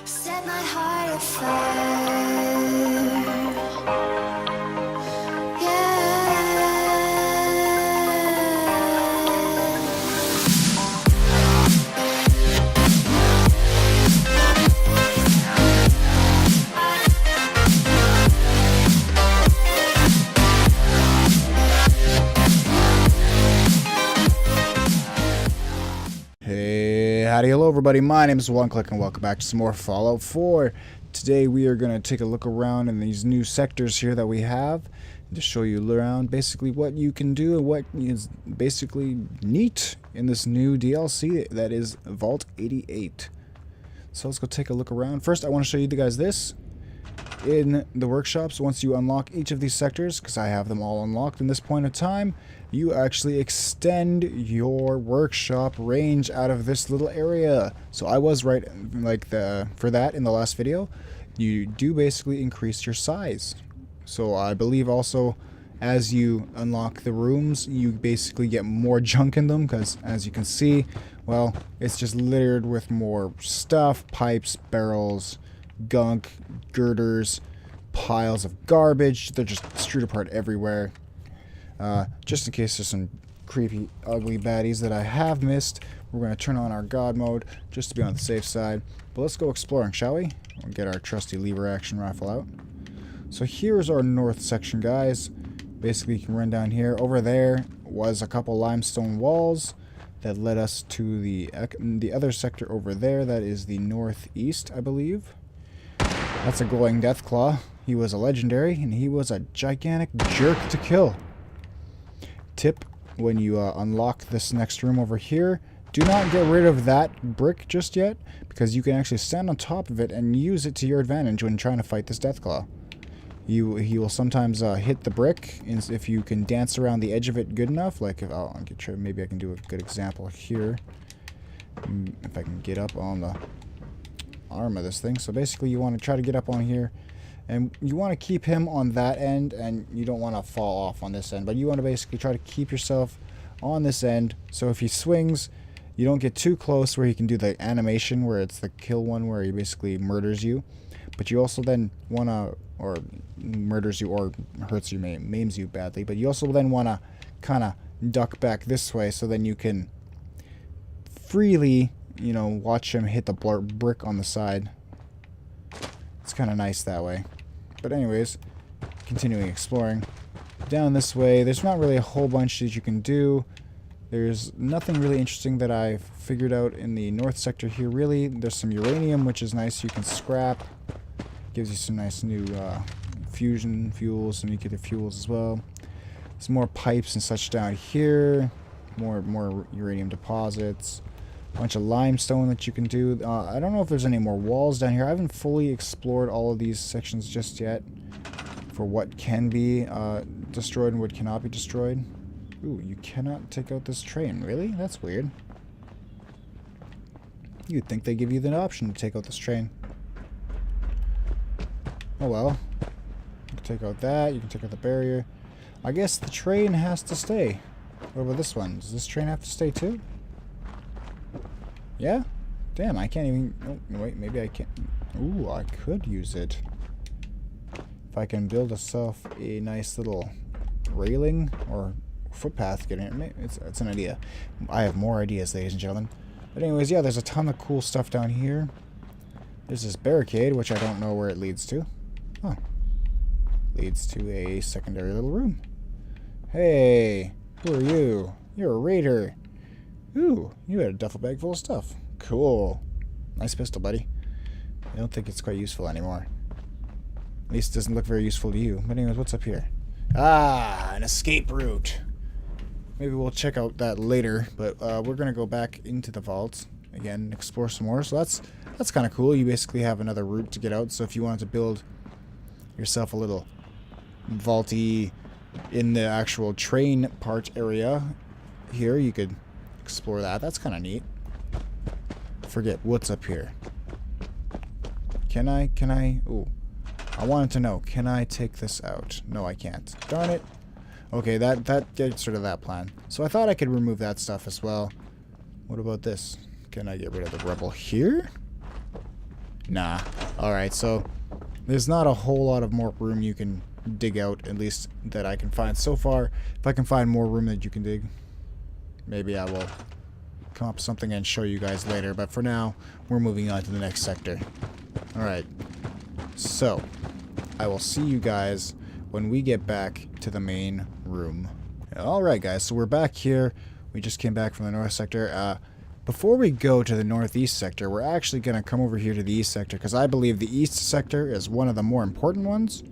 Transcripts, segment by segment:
Set my heart afire. Howdy, hello everybody, my name is One.Click and welcome back to some more Fallout 4. Today we are going to take a look around in these new sectors here that we have and to show you around basically what you can do and what is basically neat in this new DLC that is Vault 88. So let's go take a look around. First I want to show you guys this. In the workshops, once you unlock each of these sectors, because I have them all unlocked in this point of time, you actually extend your workshop range out of this little area. So I was right for that in the last video. You do basically increase your size. So I believe also as you unlock the rooms, you basically get more junk in them, because as you can see, well, it's just littered with more stuff, pipes, barrels, gunk, girders, piles of garbage. They're just strewed apart everywhere. Just in case there's some creepy, ugly baddies that I have missed, we're going to turn on our God mode just to be on the safe side. But let's go exploring, shall we? We'll get our trusty lever action rifle out. So here's our north section, guys. Basically, you can run down here. Over there was a couple limestone walls that led us to the other sector over there. That is the northeast, I believe. That's a glowing Defqwop. He was a legendary, and he was a gigantic jerk to kill. Tip, when you unlock this next room over here, do not get rid of that brick just yet, because you can actually stand on top of it and use it to your advantage when trying to fight this Defqwop. He will sometimes hit the brick, and if you can dance around the edge of it good enough, like if maybe I can do a good example here. If I can get up on the arm of this thing. So basically you want to try to get up on here, and you want to keep him on that end, and you don't want to fall off on this end, but you want to basically try to keep yourself on this end, so if he swings, you don't get too close where he can do the animation where it's the kill one where he basically murders you, but you also then want to, or murders you or hurts you, maims you badly, but you also then want to kind of duck back this way, so then you can freely, you know, watch him hit the brick on the side. It's kind of nice that way. But anyways, continuing exploring. Down this way, there's not really a whole bunch that you can do. There's nothing really interesting that I've figured out in the north sector here, really. There's some uranium, which is nice. You can scrap. Gives you some nice new fusion fuels, some nuclear fuels as well. Some more pipes and such down here. More uranium deposits. Bunch of limestone that you can do. I don't know if there's any more walls down here. I haven't fully explored all of these sections just yet for what can be destroyed and what cannot be destroyed. Ooh, you cannot take out this train. Really? That's weird. You'd think they give you the option to take out this train. Oh well. You can take out that. You can take out the barrier. I guess the train has to stay. What about this one? Does this train have to stay too? Yeah? Damn, I can't even... Oh, wait, maybe I can't... Ooh, I could use it. If I can build myself a nice little railing or footpath getting it. It's an idea. I have more ideas, ladies and gentlemen. But anyways, yeah, there's a ton of cool stuff down here. There's this barricade, which I don't know where it leads to. Oh. Leads to a secondary little room. Hey, who are you? You're a raider. Ooh, you had a duffel bag full of stuff. Cool. Nice pistol, buddy. I don't think it's quite useful anymore. At least it doesn't look very useful to you. But anyways, what's up here? Ah, an escape route. Maybe we'll check out that later, but we're going to go back into the vault again and explore some more. So that's kind of cool. You basically have another route to get out. So if you wanted to build yourself a little vaulty in the actual train part area here, you could explore that. That's kind of neat. Forget what's up here. Can I? Ooh. I wanted to know, can I take this out? No, I can't. Darn it. Okay, that gets rid of that plan. So I thought I could remove that stuff as well. What about this? Can I get rid of the rebel here? Nah. Alright, so there's not a whole lot of more room you can dig out, at least that I can find so far. If I can find more room that you can dig, maybe I will come up with something and show you guys later. But for now, we're moving on to the next sector. Alright. So, I will see you guys when we get back to the main room. Alright guys, so we're back here. We just came back from the north sector. Before we go to the northeast sector, we're actually going to come over here to the east sector, because I believe the east sector is one of the more important ones.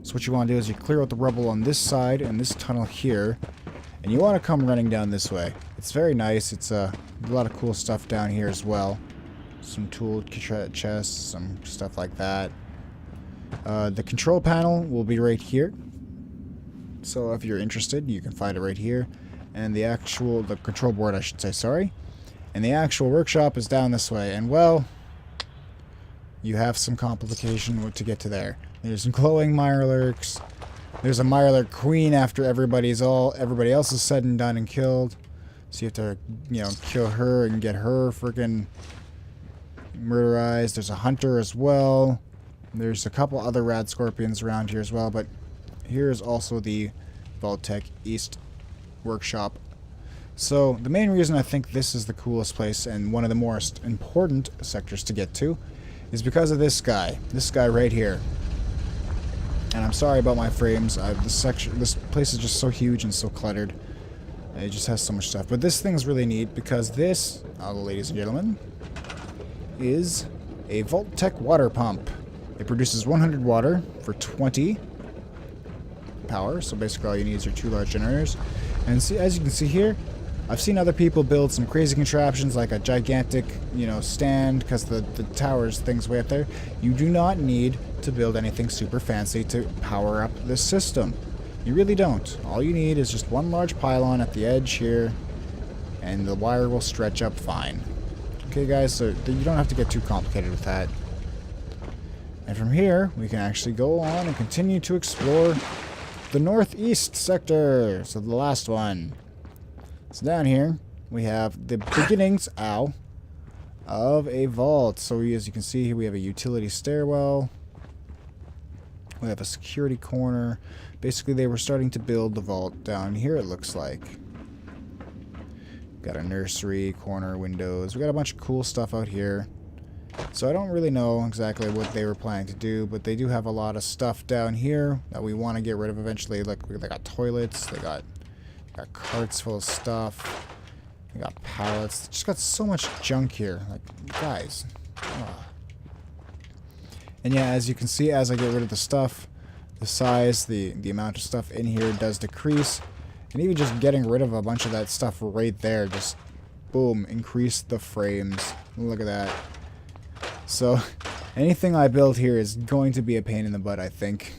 So what you want to do is you clear out the rubble on this side and this tunnel here, and you want to come running down this way. It's very nice. It's a lot of cool stuff down here as well. Some tool chests, some stuff like that. The control panel will be right here. So if you're interested, you can find it right here. And the control board, I should say, sorry. And the actual workshop is down this way. And well, you have some complication to get to there. There's glowing Mirelurks. There's a Mirelurk queen after everybody else is said and done and killed. So you have to, kill her and get her freaking murderized. There's a hunter as well. There's a couple other Radscorpions around here as well, but here's also the Vault-Tec East workshop. So the main reason I think this is the coolest place and one of the most important sectors to get to is because of this guy right here. And I'm sorry about my frames. This place is just so huge and so cluttered. It just has so much stuff. But this thing's really neat because this, ladies and gentlemen, is a Vault-Tec water pump. It produces 100 water for 20 power, so basically all you need is your 2 large generators. And see, as you can see here, I've seen other people build some crazy contraptions like a gigantic, stand, because the tower's thing's way up there. You do not need to build anything super fancy to power up this system. You really don't. All you need is just one large pylon at the edge here, and the wire will stretch up fine. Okay guys, so you don't have to get too complicated with that. And from here, we can actually go on and continue to explore the northeast sector. So the last one. So down here, we have the beginnings, of a vault. So as you can see here, we have a utility stairwell. We have a security corner. Basically, they were starting to build the vault down here, it looks like. Got a nursery, corner, windows. We got a bunch of cool stuff out here. So I don't really know exactly what they were planning to do, but they do have a lot of stuff down here that we want to get rid of eventually. Look, they got toilets, they got carts full of stuff, they got pallets. They just got so much junk here. Like, guys. And yeah, as you can see, as I get rid of the stuff, the size, the amount of stuff in here does decrease. And even just getting rid of a bunch of that stuff right there, just boom, increase the frames. Look at that. So, anything I build here is going to be a pain in the butt, I think.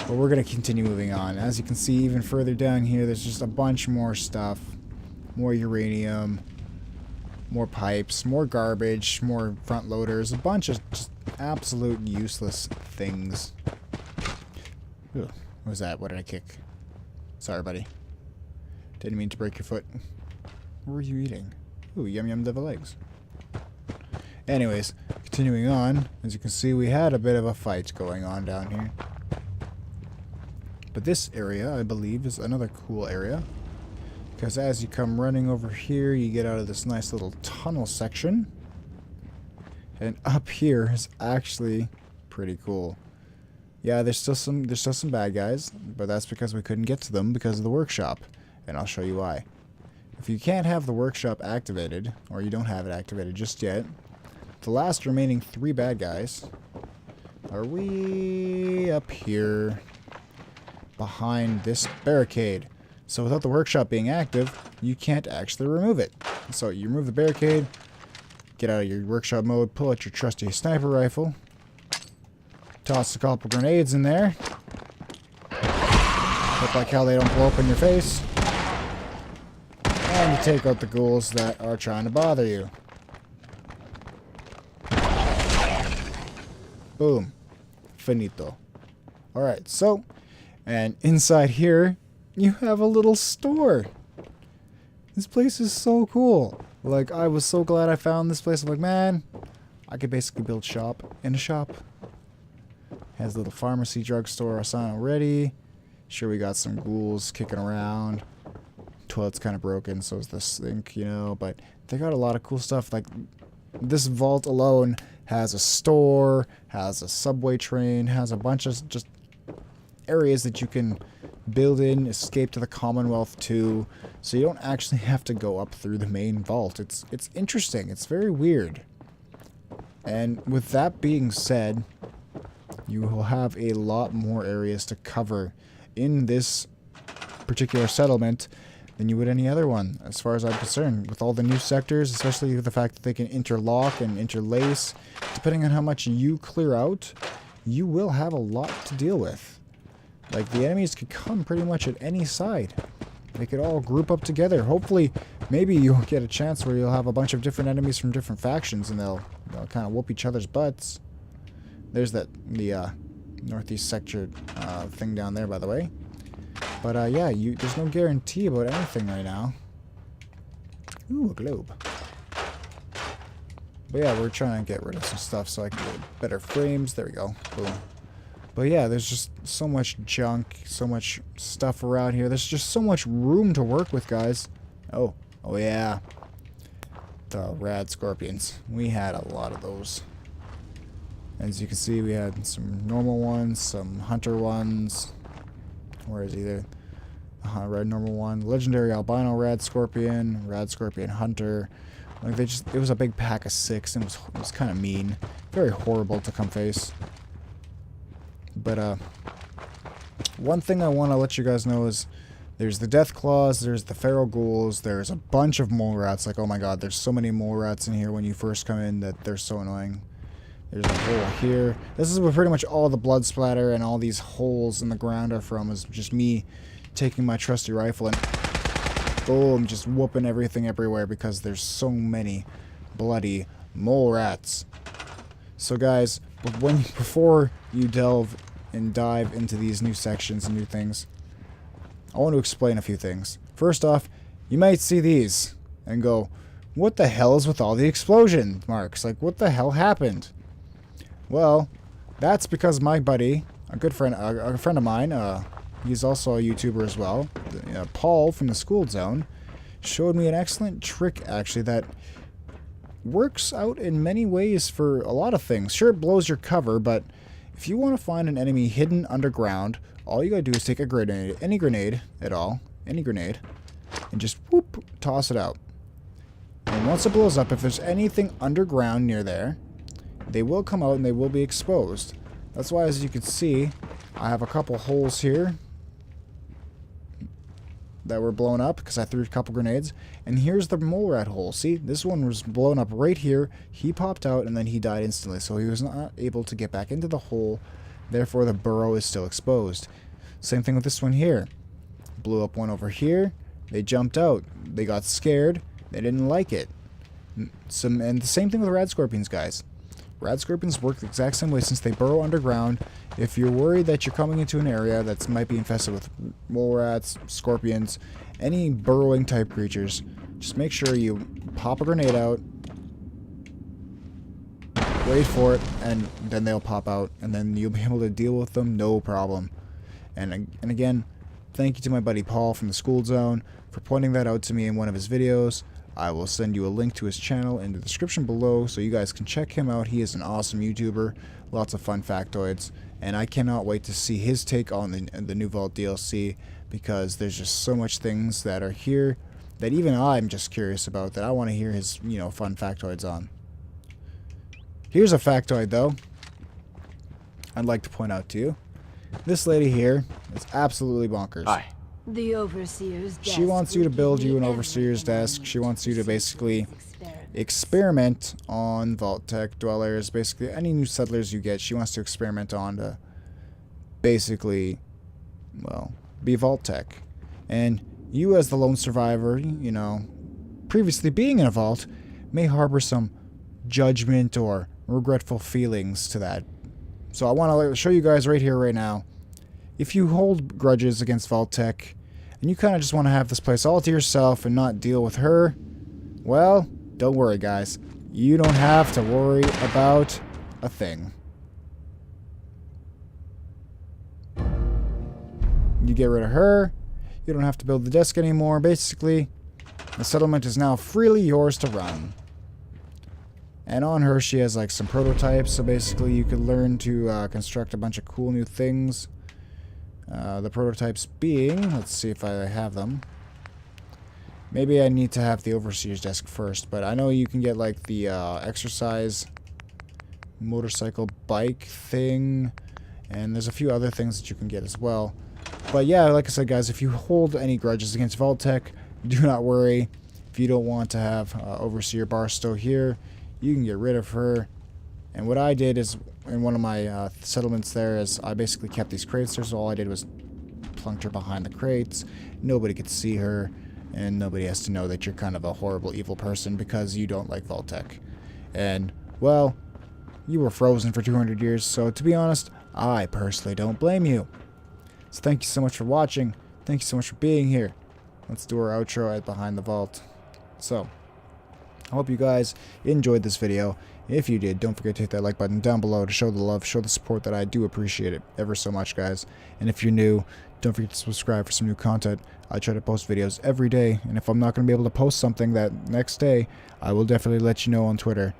But we're going to continue moving on. As you can see, even further down here, there's just a bunch more stuff. More uranium, more pipes, more garbage, more front loaders, a bunch of just absolute useless things. Ooh, what was that? What did I kick? Sorry, buddy. Didn't mean to break your foot. What were you eating? Ooh, yum yum devil eggs. Anyways, continuing on, as you can see, we had a bit of a fight going on down here. But this area, I believe, is another cool area. Because as you come running over here, you get out of this nice little tunnel section. And up here is actually pretty cool. Yeah, there's still some bad guys, but that's because we couldn't get to them because of the workshop. And I'll show you why. If you can't have the workshop activated, or you don't have it activated just yet, the last remaining 3 bad guys are way up here behind this barricade. So without the workshop being active, you can't actually remove it. So you remove the barricade, get out of your workshop mode, pull out your trusty sniper rifle, toss a couple grenades in there. Look like how they don't blow up in your face. And you take out the ghouls that are trying to bother you. Boom. Finito. Alright, so, and inside here, you have a little store. This place is so cool. Like, I was so glad I found this place. I'm like, man, I could basically build shop in a shop. Has a little pharmacy, drugstore sign already. Sure, we got some ghouls kicking around. Toilet's kind of broken, so is the sink, you know. But they got a lot of cool stuff. Like, this vault alone has a store, has a subway train, has a bunch of just areas that you can build in, escape to the Commonwealth too. So you don't actually have to go up through the main vault. It's interesting. It's very weird. And with that being said, you will have a lot more areas to cover in this particular settlement than you would any other one, as far as I'm concerned. With all the new sectors, especially with the fact that they can interlock and interlace, depending on how much you clear out, you will have a lot to deal with. Like, the enemies could come pretty much at any side. They could all group up together. Hopefully, maybe you'll get a chance where you'll have a bunch of different enemies from different factions, and they'll kind of whoop each other's butts. There's the northeast sector thing down there, by the way. But yeah, there's no guarantee about anything right now. Ooh, a globe. But yeah, we're trying to get rid of some stuff so I can get better frames. There we go. Boom. But yeah, there's just so much junk, so much stuff around here. There's just so much room to work with, guys. Oh yeah. The Radscorpions. We had a lot of those. As you can see, we had some normal ones, some hunter ones. Where is either red normal one, legendary albino Radscorpion hunter. Like, it was a big pack of 6, and it was kind of mean, very horrible to come face. But one thing I want to let you guys know is there's the death claws, there's the feral ghouls, there's a bunch of mole rats. Like, oh my god, there's so many mole rats in here when you first come in that they're so annoying. There's a hole here. This is where pretty much all the blood splatter and all these holes in the ground are from, is just me taking my trusty rifle and boom, just whooping everything everywhere because there's so many bloody mole rats. So guys, before you delve and dive into these new sections and new things, I want to explain a few things. First off, you might see these and go, what the hell is with all the explosion marks? Like, what the hell happened? Well, that's because my buddy, a friend of mine, he's also a YouTuber as well, Paul from the School Zone, showed me an excellent trick, actually, that works out in many ways for a lot of things. Sure, it blows your cover, but if you want to find an enemy hidden underground, all you gotta do is take a grenade, any grenade at all, any grenade, and just whoop, toss it out. And once it blows up, if there's anything underground near there, they will come out and they will be exposed. That's why, as you can see, I have a couple holes here that were blown up because I threw a couple grenades. And here's the mole rat hole. See, this one was blown up right here. He popped out and then he died instantly. So he was not able to get back into the hole. Therefore, the burrow is still exposed. Same thing with this one here. Blew up one over here. They jumped out. They got scared. They didn't like it. And the same thing with Radscorpions, guys. Radscorpions work the exact same way since they burrow underground. If you're worried that you're coming into an area that might be infested with mole rats, scorpions, any burrowing type creatures, just make sure you pop a grenade out, wait for it, and then they'll pop out, and then you'll be able to deal with them, no problem. And again, thank you to my buddy Paul from the School Zone for pointing that out to me in one of his videos. I will send you a link to his channel in the description below so you guys can check him out. He is an awesome YouTuber, lots of fun factoids, and I cannot wait to see his take on the new Vault DLC, because there's just so much things that are here that even I'm just curious about, that I want to hear his, fun factoids on. Here's a factoid, though, I'd like to point out to you. This lady here is absolutely bonkers. Hi. The overseer's desk. She wants you to build you an overseer's desk. She wants you to basically experiment on Vault-Tec dwellers. Basically, any new settlers you get, she wants to experiment on to basically, well, be Vault-Tec. And you, as the lone survivor, previously being in a vault, may harbor some judgment or regretful feelings to that. So I want to show you guys right here, right now. If you hold grudges against Vault-Tec, and you kind of just want to have this place all to yourself and not deal with her, well, don't worry, guys. you don't have to worry about a thing. You get rid of her. You don't have to build the desk anymore. Basically, the settlement is now freely yours to run. And on her, she has like some prototypes. So basically, you could learn to construct a bunch of cool new things. The prototypes being, let's see if I have them. Maybe I need to have the overseer's desk first, but I know you can get like the exercise motorcycle bike thing, and there's a few other things that you can get as well. But yeah, like I said, guys, if you hold any grudges against Vault-Tec, do not worry. If you don't want to have Overseer Barstow here, you can get rid of her. And what I did is, in one of my settlements there, is I basically kept these crates there, so all I did was plunked her behind the crates. Nobody could see her, and nobody has to know that you're kind of a horrible, evil person because you don't like Vault-Tec. And, well, you were frozen for 200 years, so to be honest, I personally don't blame you. So thank you so much for watching. Thank you so much for being here. Let's do our outro at Behind the Vault. So, I hope you guys enjoyed this video. If you did, don't forget to hit that like button down below to show the love, show the support that I do appreciate it ever so much, guys. And if you're new, don't forget to subscribe for some new content. I try to post videos every day, and if I'm not going to be able to post something that next day, I will definitely let you know on Twitter.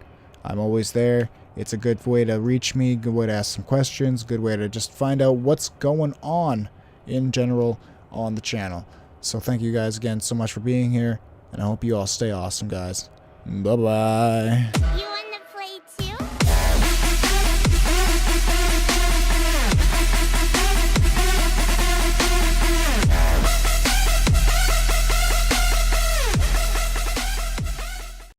I'm always there. It's a good way to reach me, good way to ask some questions, good way to just find out what's going on in general on the channel. So thank you guys again so much for being here, and I hope you all stay awesome, guys. Bye-bye.